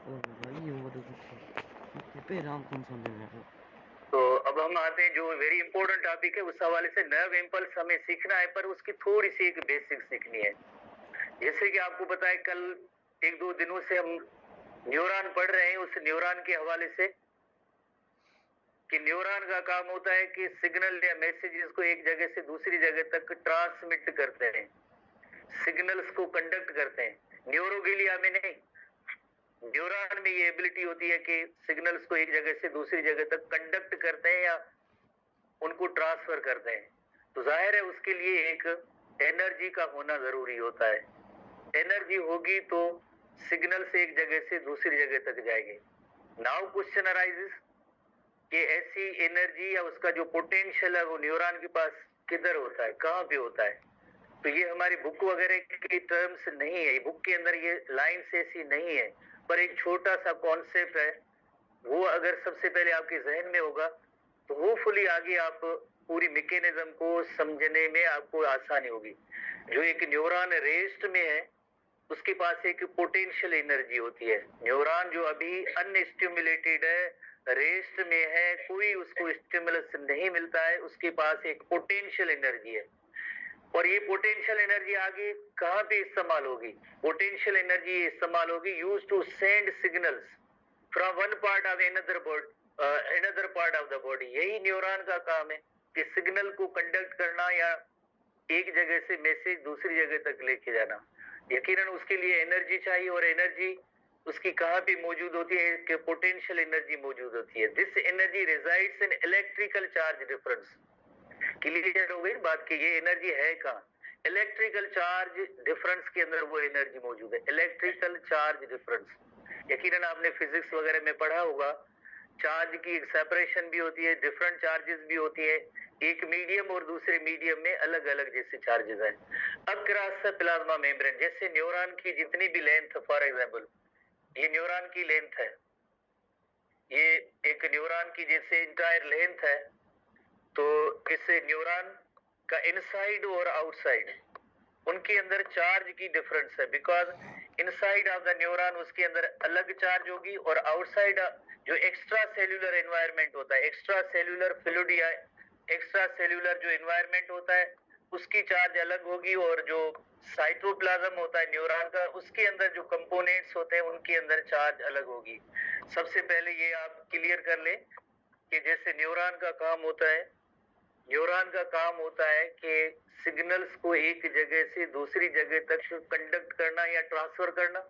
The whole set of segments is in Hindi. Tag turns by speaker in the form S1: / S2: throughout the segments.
S1: वही वो देखो पे राम कौन समझ में आया।
S2: तो अब हम आते हैं जो वेरी इंपॉर्टेंट टॉपिक है उस हवाले से। नर्व इम्पल्स हमें सीखना है पर उसकी थोड़ी सी एक बेसिक सीखनी है। जैसे कि आपको पता है कल एक दो दिनों से हम न्यूरॉन पढ़ रहे हैं, उस न्यूरॉन के हवाले से कि न्यूरॉन का काम होता है कि सिग्नल या मैसेजेस को एक जगह से दूसरी जगह तक ट्रांसमिट करते हैं, सिग्नल्स को कंडक्ट करते हैं। न्यूरोगिलिया में नहीं, न्यूरॉन में ये एबिलिटी होती है कि सिग्नल्स को एक जगह से दूसरी जगह तक कंडक्ट करते हैं या उनको ट्रांसफर करते हैं। तो जाहिर है उसके लिए एक एनर्जी का होना जरूरी होता है। एनर्जी होगी तो सिग्नल से एक जगह से दूसरी जगह तक जाएंगे। नाउ क्वेश्चन अराइजेस कि ऐसी एनर्जी या उसका जो पोटेंशियल है वो न्यूरॉन के पास किधर होता है, कहाँ पे होता है। तो ये हमारी बुक वगैरह की टर्म्स नहीं है, बुक के अंदर ये लाइन्स ऐसी नहीं है, पर एक छोटा सा कॉन्सेप्ट है। वो अगर सबसे पहले आपके जहन में होगा तो होपफुली आगे आप पूरी मैकेनिज्म को समझने में आपको आसानी होगी। जो एक न्यूरॉन रेस्ट में है उसके पास एक पोटेंशियल एनर्जी होती है। न्यूरॉन जो अभी अनस्टिमुलेटेड है, रेस्ट में है, कोई उसको स्टिमुलस नहीं मिलता है, उसके पास एक पोटेंशियल एनर्जी है। और ये पोटेंशियल एनर्जी आगे कहाँ पे इस्तेमाल होगी? पोटेंशियल एनर्जी इस्तेमाल होगी use to send signals from one part of another part of the body. यही न्यूरॉन का काम है कि सिग्नल को कंडक्ट करना या एक जगह से मैसेज दूसरी जगह तक लेके जाना। यकीनन उसके लिए एनर्जी चाहिए और एनर्जी उसकी कहाँ पे मौजूद होती है कि पोटेंशियल एनर्जी मौजूद होती है। This energy resides in electrical charge difference. Clear हो गई बात कि ये एनर्जी है कहाँ? इलेक्ट्रिकल चार्ज डिफरेंस के अंदर वो एनर्जी मौजूद है। इलेक्ट्रिकल चार्ज डिफरेंस यकीनन आपने फिजिक्स वगैरह में पढ़ा होगा। चार्ज की एक सेपरेशन भी होती है, डिफरेंट चार्जेस भी होती है, एक मीडियम और दूसरे मीडियम में अलग अलग जैसे चार्जेस हैं। अक्रॉस द प्लाज्मा मेम्ब्रेन, जैसे न्यूरॉन की जितनी भी लेंथ, फॉर एग्जांपल ये न्यूरॉन की लेंथ है, ये एक न्यूरॉन की जैसे इंटायर लेंथ है, तो इससे न्यूरॉन का इनसाइड और आउटसाइड उनके अंदर चार्ज की डिफरेंस है। Because inside of the neuron उसके अंदर अलग चार्ज होगी और आउटसाइड जो एक्स्ट्रा सेल्यूलर एनवायरनमेंट होता है, एक्स्ट्रा सेल्यूलर फ्लूइड या एक्स्ट्रा सेल्यूलर जो एनवायरनमेंट होता है उसकी चार्ज अलग होगी, और जो साइटोप्लाज्म होता है न्यूरॉन का उसके अंदर जो कंपोनेंट्स होते हैं उनके अंदर चार्ज अलग होगी। सबसे पहले ये आप क्लियर कर ले कि जैसे न्यूरॉन का काम होता है, न्यूरॉन का काम होता है कि सिग्नल्स को एक जगह से दूसरी जगह तक कंडक्ट करना या ट्रांसफर करना,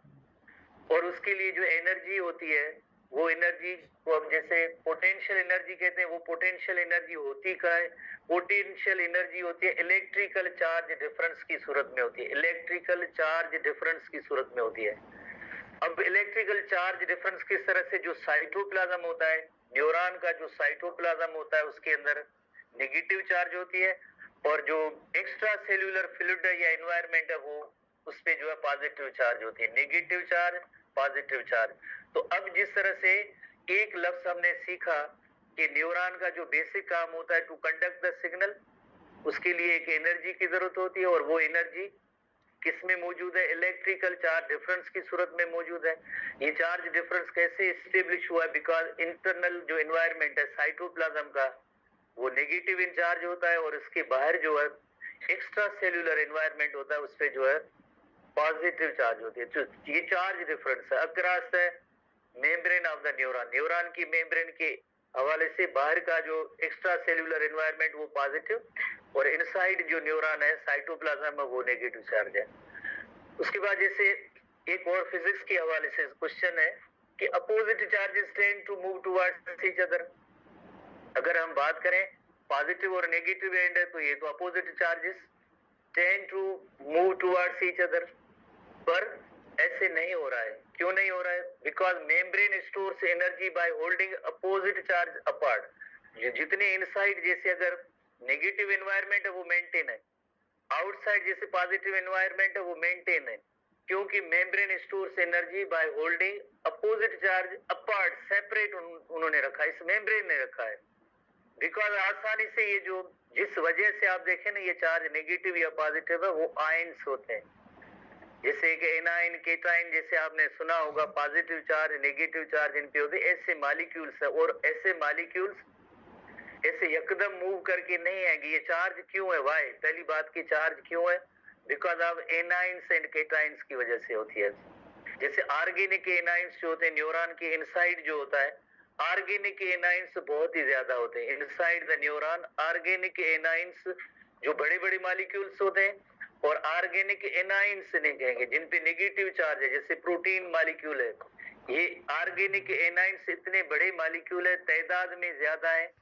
S2: और उसके लिए जो एनर्जी होती है वो एनर्जी को हम जैसे पोटेंशियल एनर्जी कहते हैं। वो पोटेंशियल एनर्जी होती क्या है? पोटेंशियल एनर्जी होती है इलेक्ट्रिकल चार्ज डिफरेंस की सूरत में होती है, इलेक्ट्रिकल चार्ज डिफरेंस की सूरत में होती है। अब इलेक्ट्रिकल चार्ज डिफरेंस किस तरह से, जो साइटोप्लाज्म होता है न्यूरॉन का, जो साइटोप्लाज्म होता है उसके अंदर नेगेटिव चार्ज होती है, और जो एक्स्ट्रा सेल्यूलर फ्लूइड या एनवायरनमेंट है वो उस पे जो है पॉजिटिव चार्ज होती है, नेगेटिव चार्ज पॉजिटिव चार्ज। तो अब जिस तरह से एक लफ्ज हमने सीखा कि न्यूरॉन का जो बेसिक काम होता है टू कंडक्ट द सिग्नल, उसके लिए एक एनर्जी की जरूरत होती है, और वो एनर्जी किसमें मौजूद है? इलेक्ट्रिकल चार्ज डिफरेंस की सूरत में मौजूद है। ये चार्ज डिफरेंस कैसे स्टेब्लिश हुआ है? बिकॉज इंटरनल जो एनवायरनमेंट है साइटोप्लाज्म का वो नेगेटिव इंचार्ज होता है, और इसके बाहर जो है एक्स्ट्रा सेल्यूलर एनवायरनमेंट होता है उस पे जो है पॉजिटिव चार्ज होती है। तो ये चार्ज डिफरेंस है across the membrane of the neuron. Neuron की मेम्ब्रेन के हवाले से बाहर का जो एक्स्ट्रा सेल्यूलर एनवायरनमेंट वो पॉजिटिव, और इनसाइड जो न्यूरॉन है साइटोप्लाज्म में वो नेगेटिव चार्ज है। उसके बाद जैसे एक और फिजिक्स के हवाले से क्वेश्चन है कि opposite charges tend to move towards each other. अगर हम बात करें पॉजिटिव और नेगेटिव एंड है तो ये तो opposite charges tend to move towards each other, पर ऐसे नहीं हो रहा है। क्यों नहीं हो रहा है? Because membrane stores energy by holding opposite charge apart. जितने इनसाइड जैसे अगर नेगेटिव एनवायरनमेंट है वो मेंटेन है, आउटसाइड जैसे पॉजिटिव एनवायरनमेंट है वो मेंटेन है, क्योंकि membrane stores energy by holding opposite charge apart, separate उन्होंने रखा है, इस मेम्ब्रेन ने रखा है। बिकॉज आसानी से ये जो जिस वजह से आप देखें ना ये चार्ज नेगेटिव या पॉजिटिव है वो आयंस होते हैं। जैसे कि एनाइन केटाइन, जैसे आपने सुना होगा positive charge negative charge in पे होते, ऐसे मॉलिक्यूल्स है। और ऐसे मॉलिक्यूल्स ऐसे यकदम मूव करके नहीं आएंगे। ये चार्ज क्यों है, वाई, पहली बात की चार्ज क्यों है, because of anions and cations की वजह से होती है। जैसे ऑर्गेनिक एनाइंस जो होते हैं न्यूरॉन के इनसाइड जो होता है, ऑर्गेनिक एनाइंस बहुत ही ज्यादा होते हैं inside the neuron. Organic anions जो बड़े बड़े मॉलिक्यूल्स होते हैं, और ऑर्गेनिक एनाइंस नहीं कहेंगे जिन पे नेगेटिव चार्ज है, जैसे प्रोटीन मॉलिक्यूल है। ये ऑर्गेनिक एनाइंस इतने बड़े मॉलिक्यूल है, तादाद में ज्यादा है,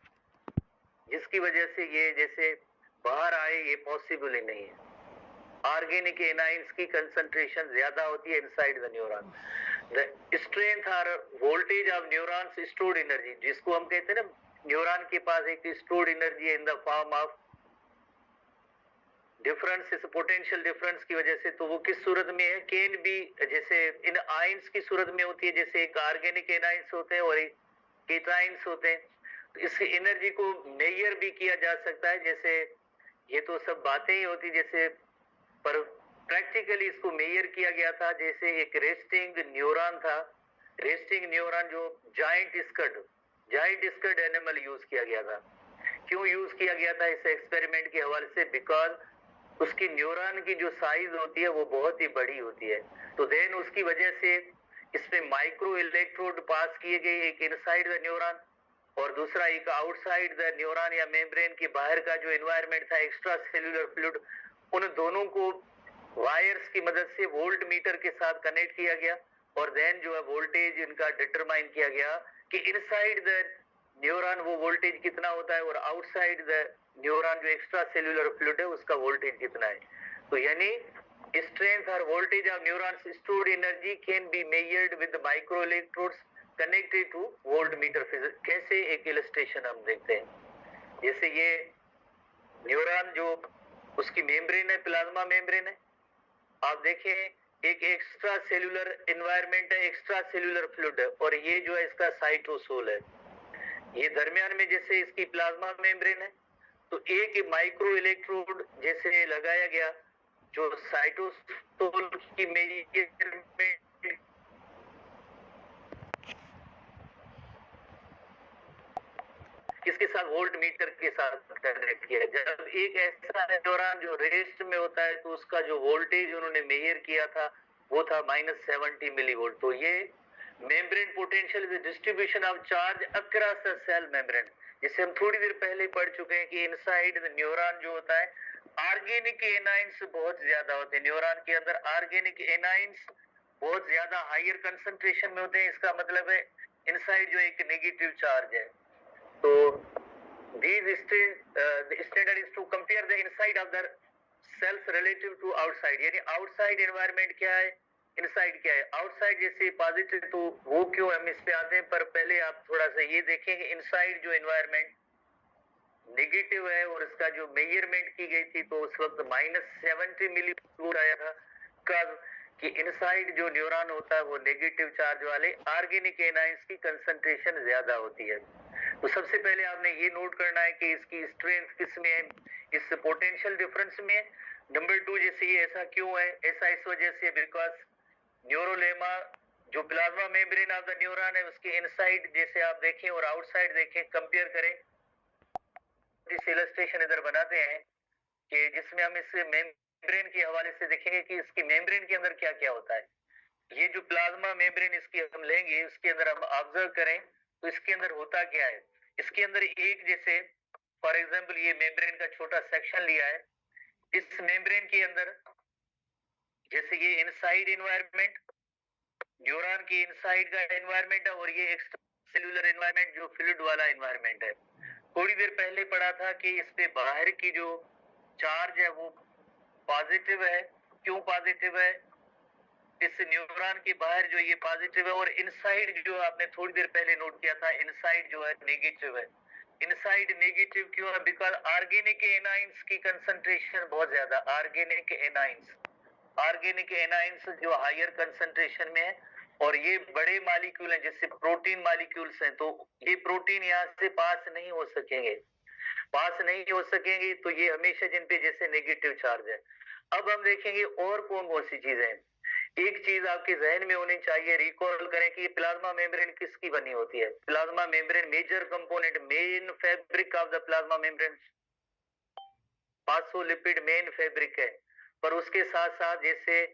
S2: जिसकी वजह से ये जैसे बाहर आए ये पॉसिबल ही नहीं है। ऑर्गेनिक एनाइंस की कंसंट्रेशन ज्यादा होती है inside the neuron. The strength और voltage of neurons stored energy, जिसको हम कहते हैं ना, न्यूरॉन के पास एक stored energy in the form of difference, इस पोटेंशियल डिफरेंस की वजह से। तो वो किस सूरत में है, कैन बी, जैसे इन आयंस की सूरत में होती है, जैसे एक ऑर्गेनिक एनाइंस होते हैं और एक केटाइंस होते हैं। तो इस एनर्जी को मेजर भी किया जा सकता है। जैसे ये तो सब बातें ही होती, जैसे पर प्रैक्टिकली इसको मेजर किया गया था। जैसे एक रेस्टिंग न्यूरॉन था, रेस्टिंग न्यूरॉन जो जायंट स्कड एनिमल यूज किया गया था। क्यों यूज किया गया था इस एक्सपेरिमेंट के हवाले से, बिकॉज उसकी न्यूरॉन की जो साइज होती है वो बहुत ही बड़ी होती है। तो देन उसकी वजह से इसमें माइक्रो इलेक्ट्रोड पास किए गए, एक इनसाइड द न्यूरॉन और दूसरा एक आउटसाइड द न्यूरॉन या मेम्ब्रेन के बाहर का जो एनवायरनमेंट था, एक्स्ट्रा सेल्यूलर फ्लूइड। उन दोनों को वायर्स की मदद से वोल्ट मीटर के साथ कनेक्ट किया गया और देन जो है वोल्टेज इनका डिटरमाइन किया गया कि इनसाइड द न्यूरॉन वो वोल्टेज कितना होता है और आउटसाइड द न्यूरॉन जो एक्स्ट्रा सेल्यूलर फ्लूइड है उसका वोल्टेज कितना है। तो यानी स्ट्रेंथ और voltage of neurons stored energy can be measured with micro electrodes connected two volt meter physics. कैसे, एक इलस्ट्रेशन हम देखते हैं। जैसे ये न्यूरॉन जो उसकी मेम्ब्रेन है, प्लाज्मा मेम्ब्रेन है, आप देखें एक एक्स्ट्रा सेल्यूलर एनवायरनमेंट है, एक्स्ट्रा सेल्यूलर फ्लूइड है, और ये जो है इसका साइटोसोल है। ये दरमियान में जैसे इसकी प्लाज्मा मेम्ब्रेन है, तो एक माइक्रो इलेक्ट्रोड जैसे लगाया गया जो साइटोसोल की मेजरमेंट किसके साथ, वोल्ट मीटर के साथ कनेक्ट किया। जब एक ऐसा न्यूरॉन जो रेस्ट में होता है तो उसका जो वोल्टेज उन्होंने मेजर किया था वो था -70 मिलीवोल्ट। तो ये membrane potential is distribution of charge across the cell membrane. जिसे हम थोड़ी देर पहले पढ़ चुके हैं कि इनसाइड द न्यूरॉन जो होता है ऑर्गेनिक एनाइंस बहुत ज्यादा होते हैं। न्यूरॉन के अंदर ऑर्गेनिक एनाइंस बहुत ज्यादा हायर कंसंट्रेशन में होते हैं। इसका मतलब है इनसाइड जो एक नेगेटिव चार्ज है। तो these standard is to compare the inside of the cells relative to outside। यानी outside environment क्या है, inside क्या है। outside जैसे पॉजिटिव, तो वो क्यों, हम इस पे आते हैं, पर पहले आप थोड़ा सा ये देखेंगे inside जो environment नेगेटिव है और इसका जो मेजरमेंट की गई थी तो उस वक्त -70 मिलीवोल्ट आया था। कब कि इनसाइड जो न्यूरॉन होता है वो नेगेटिव चार्ज वाले ऑर्गेनिक एनाइंस की कंसंट्रेशन ज्यादा होती है। तो सबसे पहले आपने ये नोट करना है कि इसकी स्ट्रेंथ किस में है, इस पोटेंशियल डिफरेंस में है। नंबर 2, जैसे ये ऐसा क्यों है, ऐसा इस वजह से बिकॉज न्यूरोलेमा जो plasma membrane of the neuron है उसके इनसाइड जैसे आप देखें और आउटसाइड देखें, कंपेयर करें। इस इलस्ट्रेशन इधर बनाते हैं कि जिसमें हम इस मेम्ब्रेन के हवाले से देखेंगे कि इसकी मेम्ब्रेन के अंदर क्या क्या होता है। ये जो प्लाज्मा मेम्ब्रेन इसकी हम लेंगे, उसके अंदर हम ऑब्जर्व करें तो इसके अंदर होता क्या है। इसके अंदर एक, जैसे फॉर एग्जांपल ये मेम्ब्रेन का छोटा सेक्शन लिया है, इस मेम्ब्रेन के अंदर जैसे ये इनसाइड एनवायरनमेंट न्यूरॉन की इनसाइड का एनवायरनमेंट है और ये एक्स्ट्रा सेल्यूलर एनवायरनमेंट जो फ्लूइड वाला एनवायरनमेंट है। थोड़ी देर पहले पढ़ा था कि इस पे बाहर की जो चार्ज है वो पॉजिटिव है। क्यों पॉजिटिव है, इस न्यूरॉन के बाहर जो ये पॉजिटिव है और इनसाइड जो आपने थोड़ी देर पहले नोट किया था इनसाइड जो है नेगेटिव है। इनसाइड नेगेटिव क्यों है, बिकॉज ऑर्गेनिक एनाइंस की कंसंट्रेशन बहुत ज्यादा, ऑर्गेनिक एनाइंस जो हायर कंसंट्रेशन में है और ये बड़े मॉलिक्यूल हैं जैसे प्रोटीन मॉलिक्यूल्स हैं, तो ये प्रोटीन यहाँ से पास नहीं हो सकेंगे, तो ये हमेशा जिन पे जैसे नेगेटिव चार्ज है। अब हम देखेंगे और कौन कौन सी चीजें हैं। एक चीज आपके जहन में होनी चाहिए, रिकॉल करें कि ये प्लाज्मा मेम्ब्रेन किसकी बनी होती है। Plasma membrane major component, main fabric of the plasma membrane phospholipid main fabric है। पर उसके साथ साथ जैसे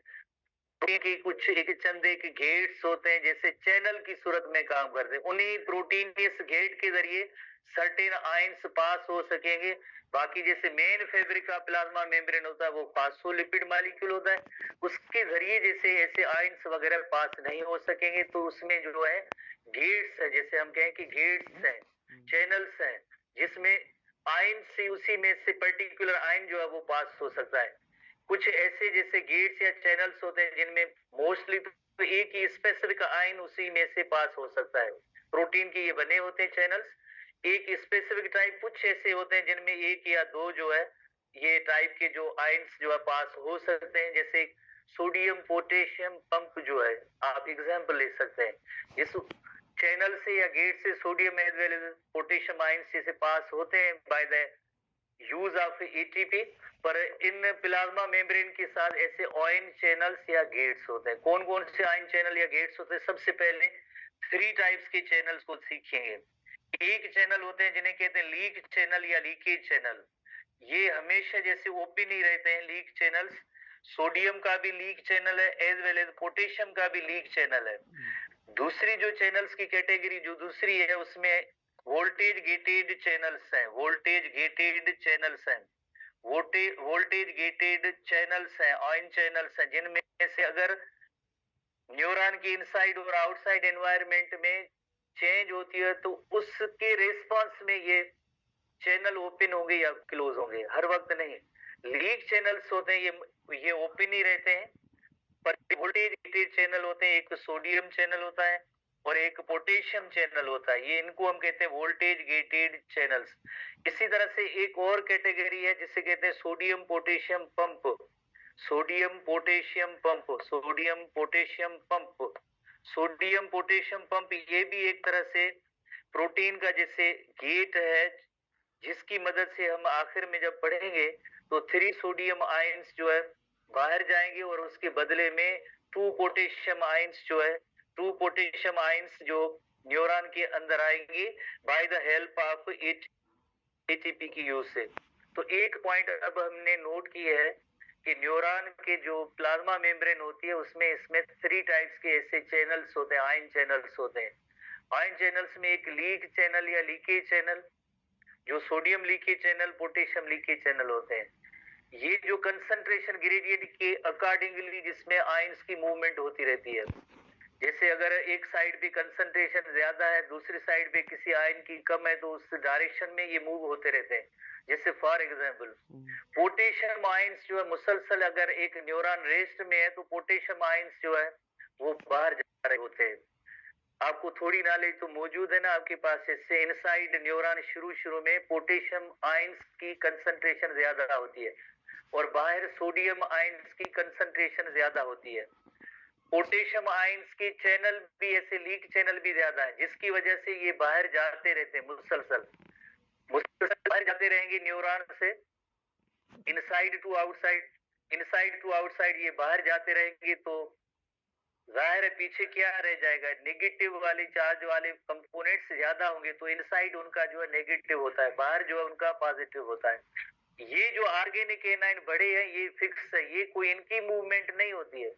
S2: की कुछ एक चंद एक गेट्स होते हैं, जैसे चैनल की सूरत में काम करते हैं। उन्हीं प्रोटीन के इस गेट के जरिए सर्टेन आयंस पास हो सकेंगे। बाकी जैसे मेन फैब्रिक का प्लाज्मा मेम्ब्रेन होता है वो फास्फोलिपिड मॉलिक्यूल होता है, उसके जरिए जैसे ऐसे आयंस वगैरह पास नहीं हो सकेंगे। तो उसमें जो है गेट्स है, जैसे हम कहें कि गेट्स हैं, चैनल्स हैं, जिसमें आयन से उसी में से पर्टिकुलर आयन जो है वो पास हो सकता है। कुछ ऐसे जैसे गेट्स या चैनल्स होते हैं जिनमें मोस्टली तो एक ही स्पेसिफिक आयन उसी में से पास हो सकता है। प्रोटीन के ये बने होते हैं चैनल्स, एक स्पेसिफिक टाइप कुछ ऐसे होते हैं जिनमें एक या दो जो है ये टाइप के जो आयंस जो है पास हो सकते हैं। जैसे सोडियम पोटेशियम पंप जो है, आप एग्जांपल ले सकते हैं। इस चैनल से या गेट से sodium as well as potassium ions जैसे पास होते हैं by the use of ATP. पर इन प्लाज्मा मेम्ब्रेन के साथ ऐसे आयन चैनल्स या गेट्स होते हैं। कौन कौन से आयन चैनल या गेट्स होते हैं? सबसे पहले 3 टाइप्स के चैनल्स को सीखेंगे। एक चैनल होते हैं जिन्हें कहते हैं लीक चैनल या लीकेज चैनल। ये हमेशा जैसे ओपन ही रहते हैं लीक चैनल्स। सोडियम का भी लीक चैनल है एज वेल एज पोटेशियम का भी लीक चैनल है। दूसरी जो चैनल्स की कैटेगरी जो दूसरी है उसमें वोल्टेज गेटेड चैनल्स हैं। वोल्टेज गेटेड चैनल्स हैं, वोल्टेज गेटेड चैनल्स हैं, आयन चैनल्स हैं, जिनमें से अगर न्यूरॉन की इनसाइड और आउटसाइड एनवायरनमेंट में चेंज होती है तो उसके रिस्पांस में ये चैनल ओपन होंगे या क्लोज होंगे, हर वक्त नहीं। लीक चैनल्स होते हैं ये ओपन ही रहते हैं। पर वोल्टेज गेटेड चैनल होते हैं, एक सोडियम चैनल होता है और एक पोटेशियम चैनल होता है, ये इनको हम कहते हैं वोल्टेज गेटेड चैनल्स। इसी तरह से एक और कैटेगरी है जिसे कहते हैं sodium potassium pump. Sodium potassium pump, sodium potassium pump, sodium potassium pump, ये भी एक तरह से प्रोटीन का जैसे गेट है, जिसकी मदद से हम आखिर में जब पढ़ेंगे तो 3 सोडियम आयंस जो है बाहर जाएंगे और उसके बदले में 2 पोटेशियम आयंस जो है 2 पोटेशियम आयंस जो न्यूरॉन के अंदर आएंगे by the help of ATP की यूज से। तो एक पॉइंट अब हमने नोट किया है कि न्यूरॉन के जो प्लाज्मा मेम्ब्रेन होती है उसमें इसमें 3 टाइप्स के ऐसे चैनल्स होते हैं, आयन चैनल्स होते हैं। आयन चैनल्स में एक लीक चैनल या लीकेज चैनल, जो sodium leakage channel, potassium leakage channel होते हैं। ये जो कंसंट्रेशन ग्रेडियंट के अकॉर्डिंगली जिसमें आयंस की मूवमेंट होती रहती है। जैसे अगर एक साइड पे कंसंट्रेशन ज्यादा है, दूसरी साइड पे किसी आयन की कम है, तो उस डायरेक्शन में ये मूव होते रहते हैं। जैसे फॉर एग्जांपल पोटेशियम आयंस जो है मुसलसल अगर एक न्यूरॉन रेस्ट में है तो पोटेशियम आयंस जो है वो बाहर जा रहे होते हैं। आपको थोड़ी नॉलेज तो मौजूद है ना आपके पास, इससे इनसाइड न्यूरॉन शुरू में पोटेशियम आयंस की कंसंट्रेशन ज्यादा होती है और बाहर सोडियम आयंस की कंसंट्रेशन ज्यादा होती है। पोटेशियम आयंस के चैनल भी ऐसे लीक चैनल भी ज्यादा है, जिसकी वजह से ये बाहर जाते रहते हैं, मुसलसल बाहर जाते रहेंगे न्यूरॉन से इनसाइड टू आउटसाइड ये बाहर जाते रहेंगे। तो जाहिर है पीछे क्या रह जाएगा, नेगेटिव वाले चार्ज वाले कंपोनेंट्स ज्यादा होंगे, तो इनसाइड उनका जो है नेगेटिव होता है, बाहर जो है उनका पॉजिटिव होता है। ये जो ऑर्गेनिक एनाइन बड़े हैं ये फिक्स है, ये कोई इनकी मूवमेंट नहीं होती है,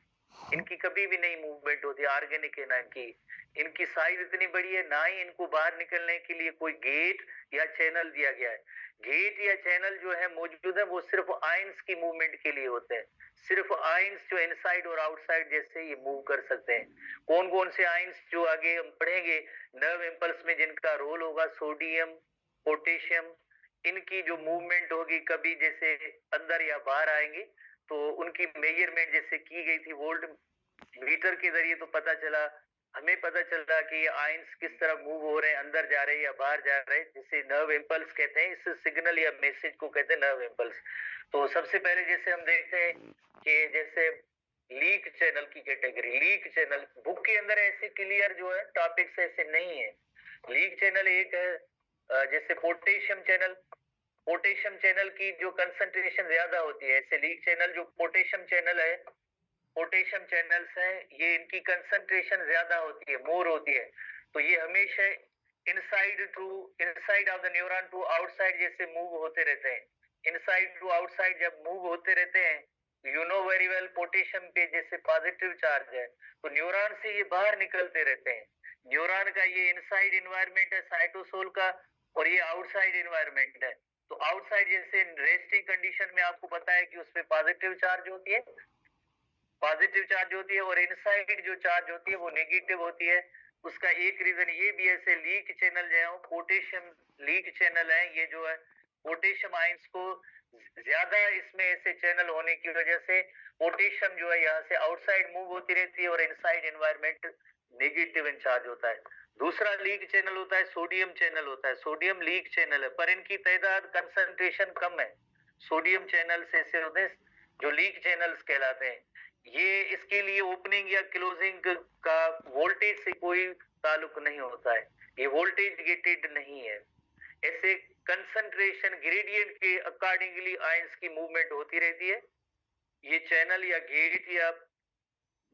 S2: इनकी कभी भी नहीं मूवमेंट होती ऑर्गेनिक एनाइन की। इनकी साइज इतनी बड़ी है, ना ही इनको बाहर निकलने के लिए कोई गेट या चैनल दिया गया है। गेट या चैनल जो है मौजूद है वो सिर्फ आयंस की मूवमेंट के लिए होते हैं। सिर्फ आयंस जो इनसाइड और आउटसाइड जैसे ये मूव कर सकते हैं। कौन कौन से आयंस जो आगे हम पढ़ेंगे नर्व इंपल्स में जिनका रोल होगा, सोडियम पोटेशियम, इनकी जो मूवमेंट होगी कभी जैसे अंदर या बाहर आएंगे तो उनकी मेजरमेंट जैसे की गई थी वोल्ट मीटर के जरिए, तो पता चला हमें पता चल रहा कि ये आयंस किस तरह मूव हो रहे हैं, अंदर जा रहे हैं या बाहर जा रहे हैं, जिसे नर्व इंपल्स कहते हैं। इस सिग्नल या मैसेज को कहते हैं नर्व इंपल्स। तो सबसे पहले जैसे हम देखते हैं कि जैसे लीक चैनल की कैटेगरी, लीक चैनल बुक के अंदर ऐसे क्लियर जो है टॉपिक्स ऐसे नहीं है। लीक चैनल एक है जैसे पोटेशियम चैनल, पोटेशियम चैनल की जो कंसंट्रेशन ज्यादा होती है, ऐसे लीक चैनल जो पोटेशियम चैनल है पोटेशियम चैनल्स हैं, ये इनकी कंसंट्रेशन ज्यादा होती है, मोर होती है, तो ये हमेशा inside of the neuron to outside जैसे मूव होते रहते हैं। इनसाइड टू आउटसाइड जब मूव होते रहते हैं, you know very well, potassium पे जैसे पॉजिटिव चार्ज है तो न्यूरॉन से ये बाहर निकलते रहते हैं। न्यूरॉन का ये इनसाइड इन्वायरमेंट है साइटोसोल का, और ये आउटसाइड इन्वायरमेंट है। तो आउटसाइड जैसे रेस्टिंग कंडीशन में आपको पता है कि उसपे पॉजिटिव चार्ज होती है, और इनसाइड जो चार्ज होती है वो नेगेटिव होती है। उसका एक रीजन ये भी ऐसे लीक चैनल जो है, पोटेशियम लीक चैनल है, ये जो है पोटेशियम आयंस को ज्यादा इसमें ऐसे चैनल होने की वजह से पोटेशियम जो है यहाँ से आउटसाइड मूव होती रहती है और इनसाइड एनवायरमेंट नेगेटिव इंचार्ज होता है। दूसरा लीक चैनल होता है, सोडियम चैनल होता है, सोडियम लीक चैनल है, पर इनकी तादाद कंसंट्रेशन कम है। सोडियम चैनल्स ऐसे होते हैं जो लीक चैनल्स कहलाते हैं। ये इसके लिए ओपनिंग या क्लोजिंग का वोल्टेज से कोई ताल्लुक नहीं होता है, ये वोल्टेज गेटेड नहीं है। ऐसे कंसंट्रेशन ग्रेडियंट के अकॉर्डिंगली आयंस की मूवमेंट होती रहती है। ये चैनल या गेट या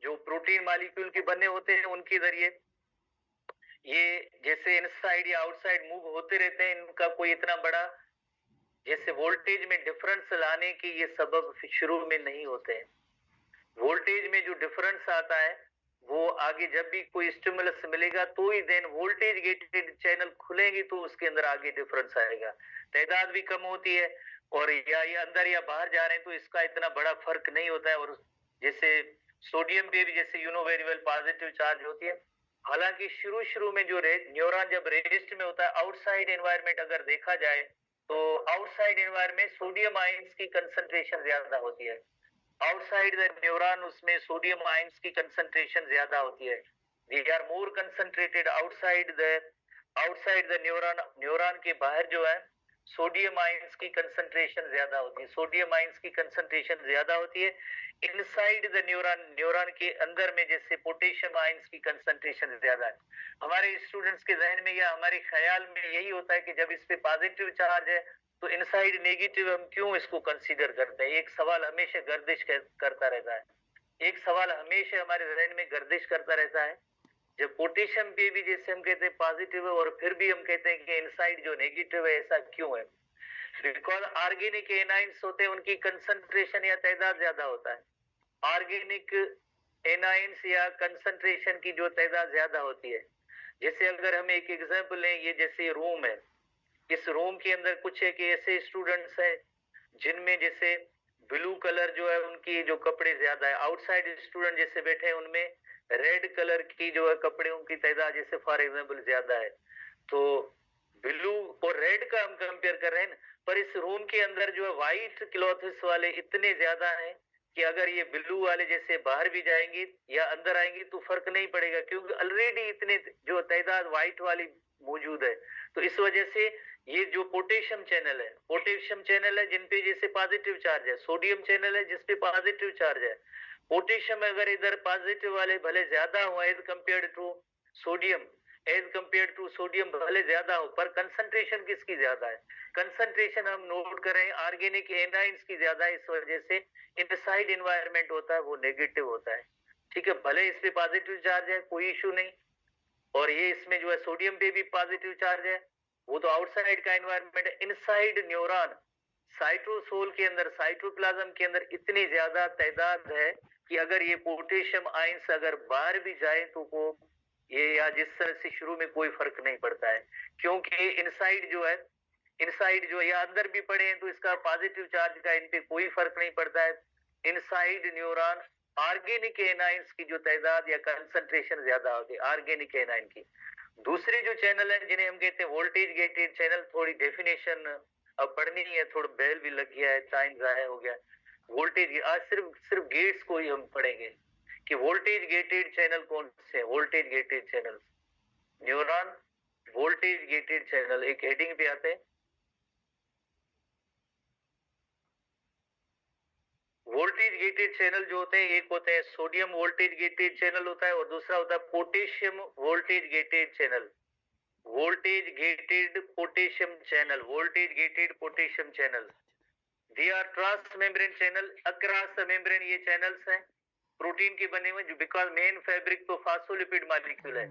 S2: जो प्रोटीन मॉलिक्यूल के बने होते हैं उनके जरिए ये जैसे इनसाइड या आउटसाइड मूव होते रहते हैं। इनका कोई इतना बड़ा जैसे वोल्टेज में डिफरेंस लाने की ये सबब शुरू में नहीं होते हैं। वोल्टेज में जो डिफरेंस आता है वो आगे जब भी कोई स्टिमुलस मिलेगा तो ही देन वोल्टेज गेटेड चैनल खुलेंगे तो उसके अंदर आगे डिफरेंस आएगा। तादाद भी कम होती है और या ये अंदर या बाहर जा रहे हैं तो इसका इतना बड़ा फर्क नहीं होता है। और जैसे सोडियम पे भी जैसे you know very well positive charge होती है। हालांकि शुरू में जो न्यूरॉन जब रेस्ट में होता है, आउटसाइड एनवायरमेंट अगर देखा जाए तो आउटसाइड एनवायरमेंट सोडियम आयंस की कंसंट्रेशन ज्यादा होती है। आउटसाइड द न्यूरॉन उसमें सोडियम आयंस की कंसंट्रेशन ज्यादा होती है। They are more concentrated outside the neuron. Neuron के बाहर जो है सोडियम आयंस की कंसंट्रेशन ज्यादा होती है, सोडियम आयंस की कंसंट्रेशन ज्यादा होती है। इनसाइड द न्यूरॉन, न्यूरॉन के अंदर में जैसे पोटेशियम आयंस की कंसंट्रेशन ज्यादा है। हमारे स्टूडेंट्स के जहन में या हमारे ख्याल में यही होता है कि जब इस पे पॉजिटिव चार्ज है तो इनसाइड नेगेटिव हम क्यों इसको कंसीडर करते हैं। एक सवाल हमेशा गर्दिश करता रहता है, एक सवाल हमेशा हमारे जहन में गर्दिश करता रहता है। जब पोटेशियम पे भी जैसे हम कहते हैं पॉजिटिव है और फिर भी हम कहते हैं कि इनसाइड जो नेगेटिव है, ऐसा क्यों है? बिकॉज ऑर्गेनिक एनाइंस होते हैं, उनकी कंसंट्रेशन या तादाद ज्यादा होता है। ऑर्गेनिक एनाइंस या कंसंट्रेशन की जो तादाद ज्यादा होती है। जैसे अगर हम एक एग्जांपल लें, ये जैसे रूम है, इस रूम के अंदर कुछ एक ऐसे स्टूडेंट्स हैं जिनमें जैसे ब्लू कलर जो है उनकी जो कपड़े ज्यादा है। आउटसाइड स्टूडेंट जैसे बैठे हैं उनमें रेड कलर की जो है कपड़े उनकी तादाद जैसे फॉर एग्जांपल ज्यादा है। तो ब्लू और रेड का हम कंपेयर कर रहे हैं, पर इस रूम के अंदर जो है व्हाइट क्लॉथ्स वाले इतने ज्यादा हैं कि अगर ये ब्लू वाले जैसे बाहर भी जाएंगे या अंदर आएंगे तो फर्क नहीं पड़ेगा, क्योंकि ऑलरेडी इतने जो तादाद व्हाइट वाली मौजूद है। तो इस वजह से ये जो पोटेशियम चैनल है जिनपे जैसे पॉजिटिव चार्ज है, सोडियम चैनल है जिसपे पॉजिटिव चार्ज है। पोटेशियम अगर इधर पॉजिटिव वाले भले ज्यादा हो एज कंपेयर टू सोडियम भले ज्यादा हो, पर कंसंट्रेशन किसकी ज्यादा है? कंसंट्रेशन हम नोट करें ऑर्गेनिक एनाइंस की ज्यादा है, इस वजह से इनसाइड एनवायरमेंट होता है वो नेगेटिव होता है। ठीक है, भले इस पे पॉजिटिव चार्ज है कोई इशू नहीं, और ये इसमें जो है सोडियम पे भी पॉजिटिव चार्ज है, वो तो आउटसाइड का एनवायरनमेंट है। इनसाइड न्यूरॉन साइटोसोल के अंदर, साइटोप्लाज्म के अंदर इतनी ज्यादा तादाद है कि अगर ये पोटेशियम आयंस अगर बाहर भी जाए तो वो ये या जिस तरह से शुरू में कोई फर्क नहीं पड़ता है, क्योंकि इनसाइड जो या अंदर भी पड़े हैं तो इसका पॉजिटिव चार्ज का इन पे कोई फर्क नहीं पड़ता है। इनसाइड न्यूरॉन ऑर्गेनिक एनाइंस की जो तादाद या कंसंट्रेशन ज्यादा होती है ऑर्गेनिक एनाइन की। दूसरे जो चैनल है जिन्हें हम कहते हैं वोल्टेज गेटेड चैनल, थोड़ी डेफिनेशन अब पढ़नी है, थोड़ा बेल भी लग गया है, टाइम जाया हो गया। वोल्टेज आज सिर्फ गेट्स को ही हम पढ़ेंगे कि वोल्टेज गेटेड चैनल कौन से? Voltage gated channel, neuron voltage gated channel एक हेडिंग पे आते हैं। वोल्टेज गेटेड चैनल जो होते हैं, एक होता है सोडियम वोल्टेज गेटेड चैनल होता है और दूसरा होता है potassium voltage gated channel. Voltage gated potassium channel, they are trans membrane channel, across the membrane ये चैनल्स हैं। प्रोटीन के बने हुए, जो बिकॉज मेन फैब्रिक तो फास्फोलिपिड मॉलिक्यूल है,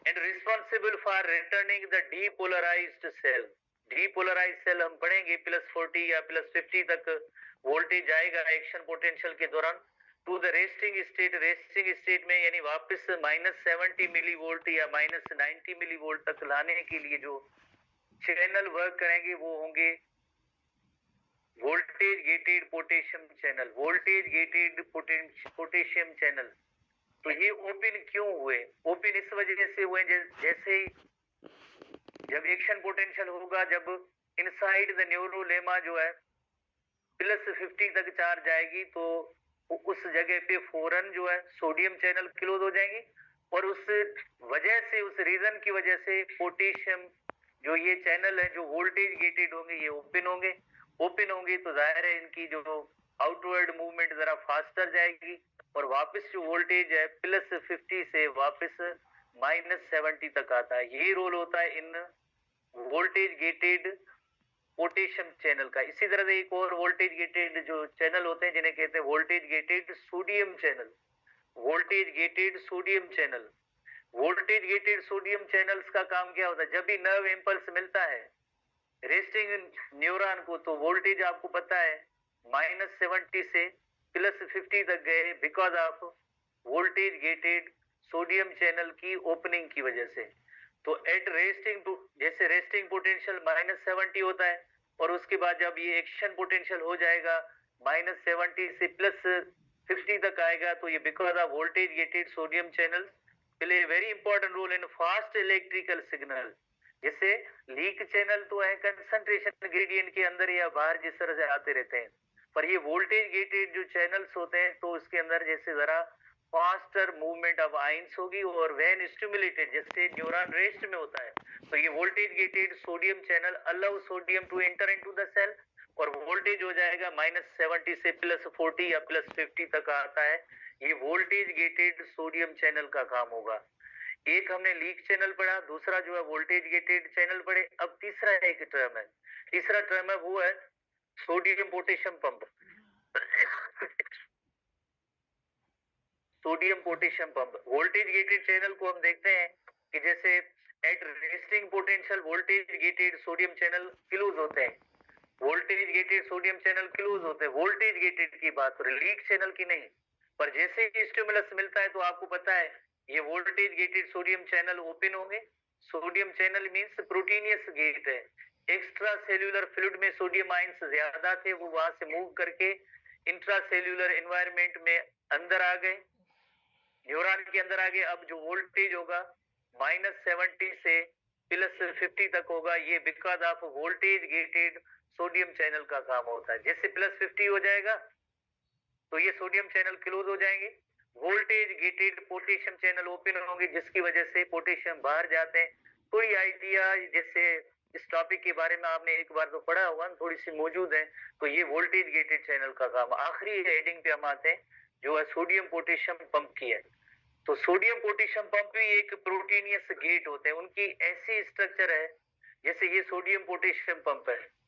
S2: and responsible for returning the depolarized cell. Depolarized cell हम पढ़ेंगे +40 या +50 तक वोल्टेज जाएगा एक्शन पोटेंशियल के दौरान to the resting state. Resting state में यानी वापस -70 मिली वोल्ट या -90 मिली वोल्ट तक लाने के लिए जो चैनल वर्क करेंगे वो होंगे voltage gated potassium channel. Voltage gated potassium channel. तो ये ओपन क्यों हुए? ओपन इस वजह से हुए जैसे जब एक्शन पोटेंशियल होगा, जब इनसाइड द न्यूरोलेमा जो है +50 तक चार्ज आएगी, तो उस जगह पे फौरन जो है सोडियम चैनल क्लोज हो जाएंगे, और उस वजह से, उस रीजन की वजह से पोटेशियम जो ये चैनल है जो वोल्टेज गेटेड होंगे ये ओपन होंगे। ओपन होंगे तो जाहिर है इनकी जो आउटवर्ड मूवमेंट जरा फास्टर जाएगी, और वापस जो वोल्टेज है +50 से वापस -70 तक आता है। यही रोल होता है इन वोल्टेज गेटेड पोटेशियम चैनल का। इसी तरह से एक और वोल्टेज गेटेड जो चैनल होते हैं जिन्हें कहते हैं voltage gated sodium channel. Voltage gated sodium channel. Voltage gated sodium channels का काम क्या होता है? जब भी नर्व इंपल्स मिलता है रेस्टिंग न्यूरॉन को, तो वोल्टेज आपको पता है -70 से +50 तक गए because of voltage gated sodium channel की ओपनिंग की वजह से। तो एट रेस्टिंग, जैसे रेस्टिंग पोटेंशियल -70 होता है, और उसके बाद जब ये एक्शन पोटेंशियल हो जाएगा -70 से +50 तक आएगा, तो ये because of voltage gated sodium channel play very important role in fast electrical signal. जैसे लीक चैनल तो है कंसंट्रेशन ग्रेडियंट के अंदर या बाहर जिस तरह से आते रहते हैं, पर ये वोल्टेज गेटेड जो चैनल्स होते हैं तो उसके अंदर जैसे जरा फास्टर मूवमेंट ऑफ आयंस होगी, और व्हेन स्टिमुलेटेड जैसे न्यूरॉन रेस्ट में होता है, तो ये voltage gated sodium channel allow sodium to enter into the cell, और वोल्टेज हो जाएगा -70 से +40 या +50 तक आता है। ये वोल्टेज गेटेड सोडियम चैनल का काम होगा। एक हमने लीक चैनल पढ़ा, दूसरा जो है वोल्टेज गेटेड चैनल पढ़े। अब तीसरा एक टर्म है, तीसरा टर्म है वो है sodium potassium pump. Sodium potassium pump. Voltage gated channel को हम देखते हैं कि जैसे at resting potential voltage gated sodium channel close होते हैं, voltage gated sodium channel close होते हैं। वोल्टेज गेटेड की बात हो रही, लीक चैनल की नहीं। पर जैसे ही स्टिमुलस मिलता है तो आपको पता है ये voltage gated sodium channel open होंगे। Sodium channel means proteinous gate है। एक्स्ट्रा सेल्यूलर फ्लूइड में सोडियम आयंस ज्यादा थे, वो वहां से मूव करके इंट्रा सेल्यूलर एनवायरनमेंट में अंदर आ गए, न्यूरॉन के अंदर आ गए। अब जो वोल्टेज होगा -70 से +50 तक होगा, ये because of voltage gated sodium channel का काम होता है। जैसे +50 हो जाएगा तो ये सोडियम चैनल क्लोज हो जाएंगे, voltage gated potassium channel open होंगे, जिसकी वजह से पोटेशियम बाहर जाते हैं। कोई आइडिया जैसे इस टॉपिक के बारे में आपने एक बार तो पढ़ा होगा, थोड़ी सी मौजूद है। तो ये वोल्टेज गेटेड चैनल का काम। आखिरी हेडिंग पे हम आते हैं जो है सोडियम पोटेशियम पंप की है। तो सोडियम पोटेशियम पंप भी एक प्रोटीनियस गेट होते हैं, उनकी ऐसी स्ट्रक्चर है जैसे ये सोडियम पोटेशियम पंप है।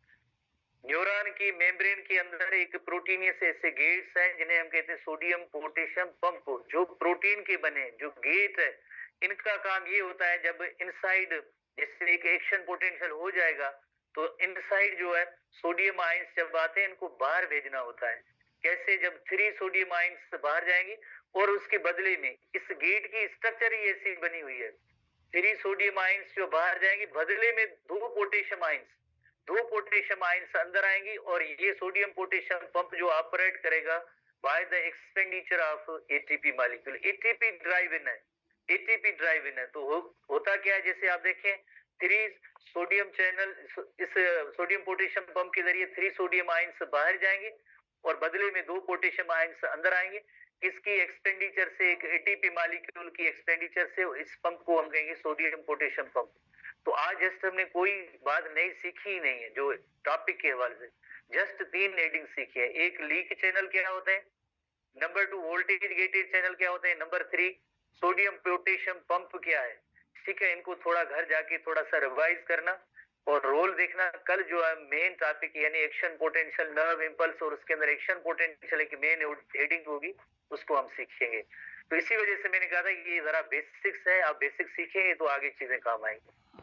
S2: न्यूरॉन की मेम्ब्रेन के अंदर एक प्रोटीनियस ऐसे गेट्स हैं जिन्हें हम कहते हैं सोडियम पोटेशियम पंप, जो प्रोटीन के बने जो गेट है। इनका काम ये होता है जब इनसाइड जैसे एक एक्शन पोटेंशियल हो जाएगा तो इनसाइड जो है सोडियम आयंस जब आते हैं इनको बाहर भेजना होता है। कैसे? जब 3 सोडियम आयंस बाहर जाएंगे, और उसके बदले में इस गेट की स्ट्रक्चर ही ऐसी बनी हुई है, 3 सोडियम आयंस जो बाहर जाएंगे, बदले में 2 पोटेशियम आयंस अंदर आएंगी, और ये सोडियम पोटेशियम पंप जो ऑपरेट करेगा by the expenditure of ATP molecule. ATP drive इन है, एटीपी ड्राइव इन है। तो होता क्या है, जैसे आप देखें 3 सोडियम चैनल, इस सोडियम पोटेशियम पंप के जरिए 3 सोडियम आयंस बाहर जाएंगे, और बदले में 2 पोटेशियम आयंस अंदर आएंगे। इसकी एक्सपेंडिचर से, एक एटीपी मॉलिक्यूल की एक्सपेंडिचर से इस पंप को हम कहेंगे सोडियम पोटेशियम पंप। तो आज जस्ट हमने कोई बात नई सीखी ही नहीं है जो टॉपिक के हवाले से, जस्ट 3 हेडिंग सीखी है। एक लीक चैनल क्या होता है, नंबर 2 वोल्टेज गेटेड चैनल क्या होते हैं, नंबर 3 सोडियम पोटेशियम पंप क्या है। ठीक है, इनको थोड़ा घर जाके थोड़ा सा रिवाइज करना और रोल देखना। कल जो है मेन टॉपिक यानी एक्शन पोटेंशियल, नर्व इंपल्स और उसके अंदर एक्शन पोटेंशियल की मेन हेडिंग होगी, उसको हम सीखेंगे। तो इसी वजह से मैंने कहा था कि ये ज़रा बेसिक्स है, आप बेसिक्स सीखेंगे तो आगे चीज़ें काम आएँगी।